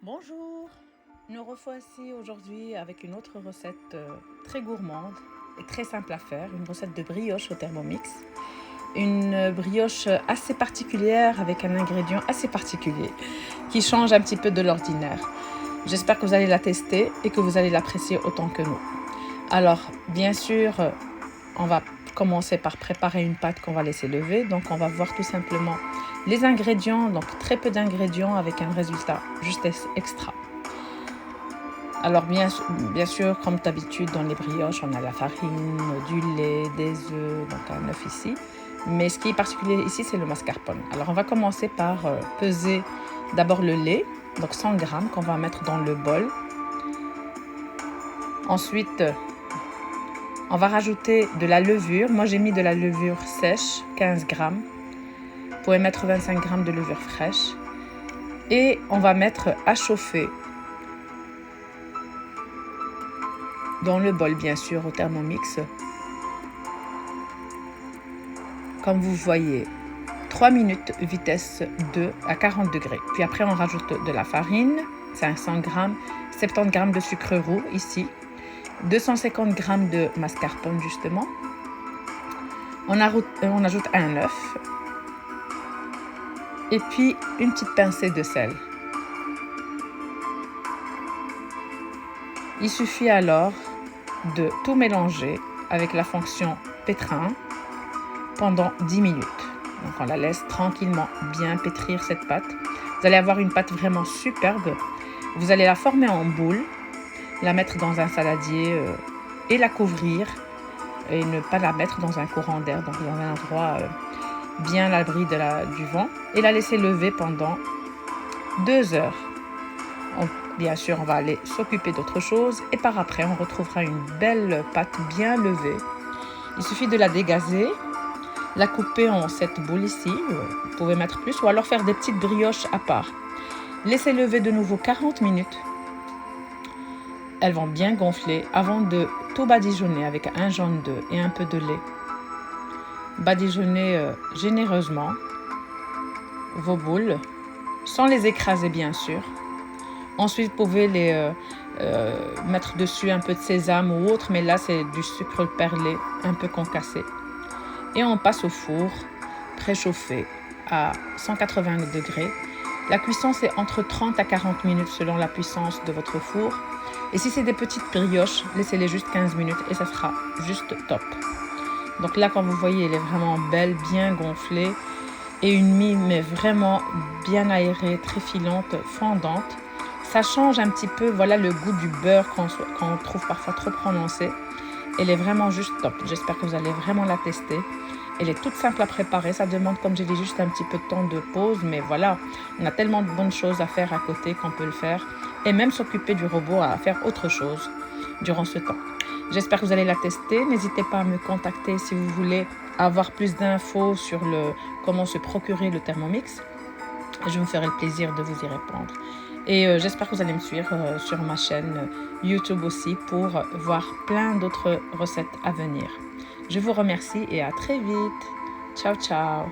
Bonjour, nous revoici aujourd'hui avec une autre recette très gourmande et très simple à faire, une recette de brioche au Thermomix. Une brioche assez particulière avec un ingrédient assez particulier qui change un petit peu de l'ordinaire. J'espère que vous allez la tester et que vous allez l'apprécier autant que nous. Alors, bien sûr, on va commencer par préparer une pâte qu'on va laisser lever. Donc, on va voir tout simplement les ingrédients, donc très peu d'ingrédients avec un résultat juste extra. Alors, bien sûr, comme d'habitude dans les brioches, on a la farine, du lait, des œufs, donc un œuf ici. Mais ce qui est particulier ici, c'est le mascarpone. Alors, on va commencer par peser d'abord le lait, donc 100 grammes qu'on va mettre dans le bol. Ensuite, on va rajouter de la levure. Moi, j'ai mis de la levure sèche, 15 grammes. Vous pouvez mettre 25 grammes de levure fraîche. Et on va mettre à chauffer dans le bol, bien sûr, au Thermomix. Comme vous voyez, 3 minutes vitesse 2 à 40 degrés. Puis après, on rajoute de la farine, 500 grammes, 70 grammes de sucre roux ici, 250 grammes de mascarpone justement. On ajoute un œuf et puis une petite pincée de sel. Il suffit alors de tout mélanger avec la fonction pétrin pendant 10 minutes. Donc on la laisse tranquillement bien pétrir cette pâte. Vous allez avoir une pâte vraiment superbe. Vous allez la former en boule, la mettre dans un saladier et la couvrir et ne pas la mettre dans un courant d'air, donc dans un endroit bien à l'abri du vent, et la laisser lever pendant 2 heures. Bien sûr, on va aller s'occuper d'autre chose et par après, on retrouvera une belle pâte bien levée. Il suffit de la dégazer, la couper en 7 boules ici, vous pouvez mettre plus ou alors faire des petites brioches à part. Laissez lever de nouveau 40 minutes. Elles vont bien gonfler avant de tout badigeonner avec un jaune d'œuf et un peu de lait. Badigeonnez généreusement vos boules, sans les écraser bien sûr. Ensuite, vous pouvez les mettre dessus un peu de sésame ou autre, mais là c'est du sucre perlé un peu concassé. Et on passe au four préchauffé à 180 degrés. La cuisson c'est entre 30 à 40 minutes selon la puissance de votre four. Et si c'est des petites brioches, laissez-les juste 15 minutes et ça sera juste top. Donc là, comme vous voyez, elle est vraiment belle, bien gonflée. Et une mie, mais vraiment bien aérée, très filante, fondante. Ça change un petit peu, voilà le goût du beurre qu'on trouve parfois trop prononcé. Elle est vraiment juste top. J'espère que vous allez vraiment la tester. Elle est toute simple à préparer. Ça demande, comme j'ai dit, juste un petit peu de temps de pause. Mais voilà, on a tellement de bonnes choses à faire à côté qu'on peut le faire. Et même s'occuper du robot à faire autre chose durant ce temps. J'espère que vous allez la tester. N'hésitez pas à me contacter si vous voulez avoir plus d'infos sur comment se procurer le Thermomix. Je me ferai le plaisir de vous y répondre. Et j'espère que vous allez me suivre sur ma chaîne YouTube aussi pour voir plein d'autres recettes à venir. Je vous remercie et à très vite. Ciao, ciao.